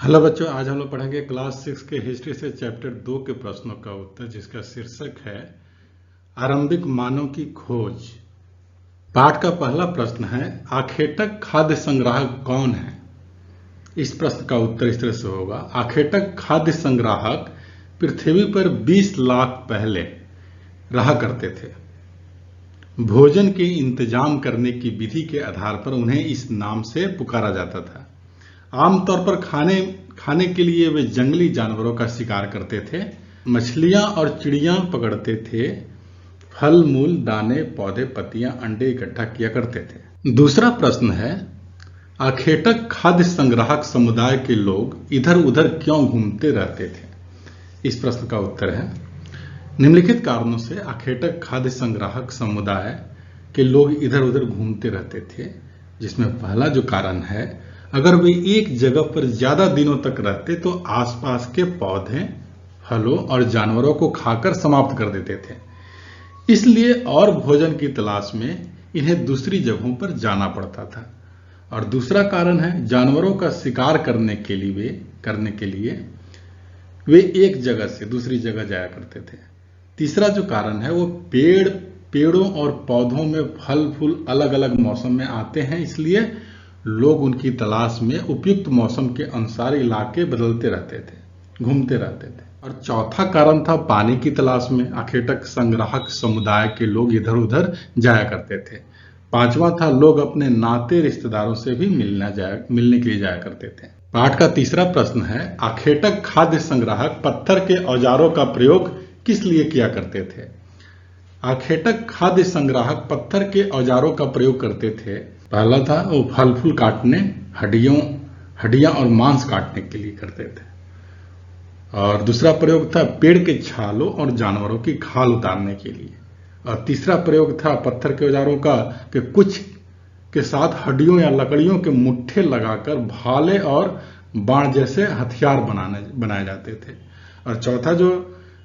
Hello बच्चों, आज हम लोग पढ़ेंगे क्लास 6 के हिस्ट्री से चैप्टर 2 के प्रश्नों का उत्तर, जिसका शीर्षक है आरंभिक मानव की खोज। पाठ का पहला प्रश्न है, आखेटक खाद्य संग्राहक कौन है? इस प्रश्न का उत्तर इस तरह से होगा, आखेटक खाद्य संग्राहक पृथ्वी पर 20 लाख पहले रहा करते थे। भोजन के इंतजाम करने की विधि के आधार पर उन्हें इस नाम से पुकारा जाता था। आमतौर पर खाने के लिए वे जंगली जानवरों का शिकार करते थे, मछलियां और चिड़ियां पकड़ते थे, फल मूल दाने पौधे पत्तियां अंडे इकट्ठा किया करते थे। दूसरा प्रश्न है, आखेटक खाद्य संग्राहक समुदाय के लोग इधर उधर क्यों घूमते रहते थे? इस प्रश्न का उत्तर है, निम्नलिखित कारणों से आखेटक खाद्य संग्राहक समुदाय के लोग इधर उधर घूमते रहते थे, जिसमें पहला जो कारण है, अगर वे एक जगह पर ज्यादा दिनों तक रहते तो आसपास के पौधे फलों और जानवरों को खाकर समाप्त कर देते थे, इसलिए और भोजन की तलाश में इन्हें दूसरी जगहों पर जाना पड़ता था। और दूसरा कारण है, जानवरों का शिकार करने के लिए वे एक जगह से दूसरी जगह जाया करते थे। तीसरा जो कारण है वो पेड़ों और पौधों में फल फूल अलग अलग मौसम में आते हैं, इसलिए लोग उनकी तलाश में उपयुक्त मौसम के अनुसार इलाके बदलते रहते थे, घूमते रहते थे। और चौथा कारण था, पानी की तलाश में आखेटक संग्राहक समुदाय के लोग इधर उधर जाया करते थे। पांचवा था, लोग अपने नाते रिश्तेदारों से भी मिलने के लिए जाया करते थे। पाठ का तीसरा प्रश्न है, आखेटक खाद्य संग्राहक पत्थर के औजारों का प्रयोग किस लिए किया करते थे? आखेटक खाद्य संग्राहक पत्थर के औजारों का प्रयोग करते थे। पहला था, वो फल फूल काटने, हड्डियां और मांस काटने के लिए करते थे। और दूसरा प्रयोग था पेड़ के छालों और जानवरों की खाल उतारने के लिए। और तीसरा प्रयोग था पत्थर के औजारों का कि कुछ के साथ हड्डियों या लकड़ियों के मुट्ठे लगाकर भाले और बाण जैसे हथियार बनाए जाते थे। और चौथा जो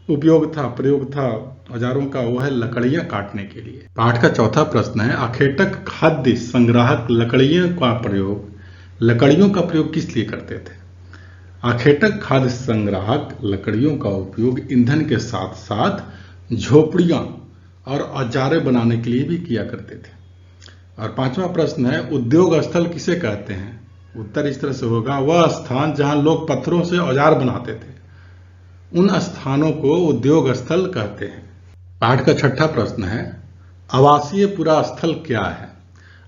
प्रयोग था औजारों का, वो है लकड़ियां काटने के लिए। पाठ का चौथा प्रश्न है, आखेटक खाद्य संग्राहक लकड़ियों का प्रयोग किस लिए करते थे? आखेटक खाद्य संग्राहक लकड़ियों का उपयोग ईंधन के साथ साथ झोपड़ियां और औजारें बनाने के लिए भी किया करते थे। और पांचवा प्रश्न है, उद्योग स्थल किसे कहते हैं? उत्तर इस तरह से होगा, वह स्थान जहां लोग पत्थरों से औजार बनाते थे, उन स्थानों को उद्योग स्थल कहते हैं। पाठ का छठा प्रश्न है, आवासीय पुरास्थल क्या है?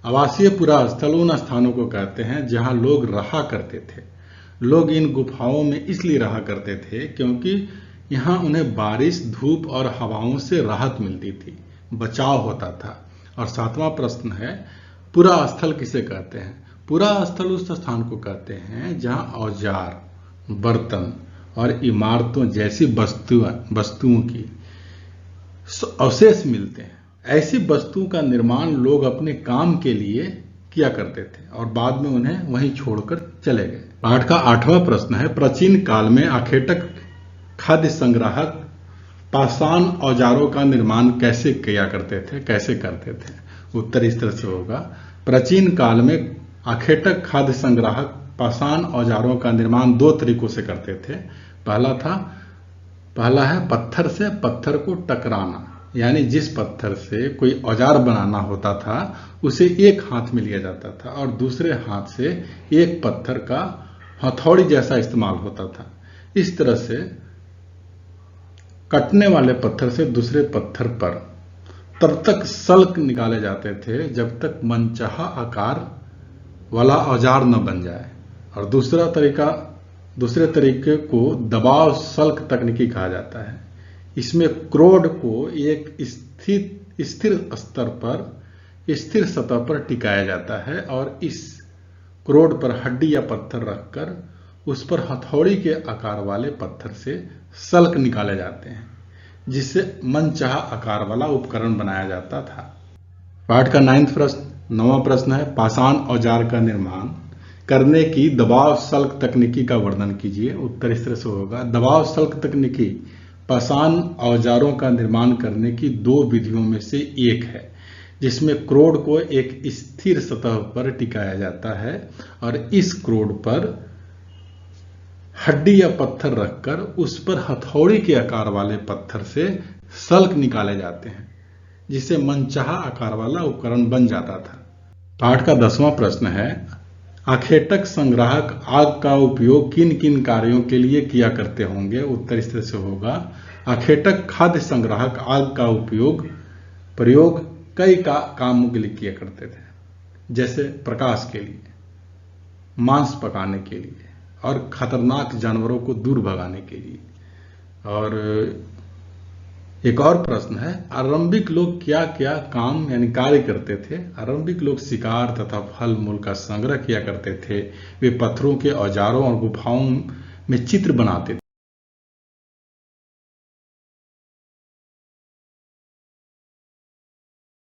आवासीय पुरास्थल उन स्थानों को कहते हैं जहां लोग रहा करते थे। लोग इन गुफाओं में इसलिए रहा करते थे क्योंकि यहां उन्हें बारिश, धूप और हवाओं से राहत मिलती थी, बचाव होता था। और सातवां प्रश्न है, पुरास्थल किसे कहते हैं? पुरास्थल उस स्थान को कहते हैं जहां औजार, बर्तन और इमारतों जैसी वस्तुओं की अवशेष मिलते हैं। ऐसी वस्तुओं का निर्माण लोग अपने काम के लिए किया करते थे और बाद में उन्हें वहीं छोड़कर चले गए। पाठ का आठवां प्रश्न है, प्राचीन काल में आखेटक खाद्य संग्राहक पाषाण औजारों का निर्माण कैसे करते थे? उत्तर इस तरह से होगा, प्राचीन काल में आखेटक खाद्य संग्राहक पाषाण औजारों का निर्माण दो तरीकों से करते थे। पहला है पत्थर से पत्थर को टकराना, यानी जिस पत्थर से कोई औजार बनाना होता था उसे एक हाथ में लिया जाता था और दूसरे हाथ से एक पत्थर का हथौड़ी जैसा इस्तेमाल होता था। इस तरह से कटने वाले पत्थर से दूसरे पत्थर पर तब तक सल्क निकाले जाते थे जब तक मनचाहा आकार वाला औजार न बन जाए। और दूसरे तरीके को दबाव सल्क तकनीकी कहा जाता है। इसमें क्रोड को एक स्थिर सतह पर टिकाया जाता है और इस क्रोड पर हड्डी या पत्थर रखकर उस पर हथौड़ी के आकार वाले पत्थर से सल्क निकाले जाते हैं, जिससे मनचाहा आकार वाला उपकरण बनाया जाता था। पाठ का नौवां प्रश्न है, पाषाण औजार का निर्माण करने की दबाव सल्क तकनीकी का वर्णन कीजिए। उत्तर इस तरह से होगा, दबाव सल्क तकनीकी पाषाण औजारों का निर्माण करने की दो विधियों में से एक है, जिसमें क्रोड को एक स्थिर सतह पर टिकाया जाता है और इस क्रोड पर हड्डी या पत्थर रखकर उस पर हथौड़ी के आकार वाले पत्थर से सल्क निकाले जाते हैं, जिससे मनचाहा आकार वाला उपकरण बन जाता था। पाठ का 10वां प्रश्न है, आखेटक संग्राहक आग का उपयोग किन किन कार्यों के लिए किया करते होंगे? उत्तर इस तरह से होगा, आखेटक खाद्य संग्राहक आग का प्रयोग कई कामों के लिए किया करते थे, जैसे प्रकाश के लिए, मांस पकाने के लिए और खतरनाक जानवरों को दूर भगाने के लिए। और एक और प्रश्न है, आरंभिक लोग क्या क्या काम यानी कार्य करते थे? आरंभिक लोग शिकार तथा फल मूल का संग्रह किया करते थे। वे पत्थरों के औजारों और गुफाओं में चित्र बनाते थे।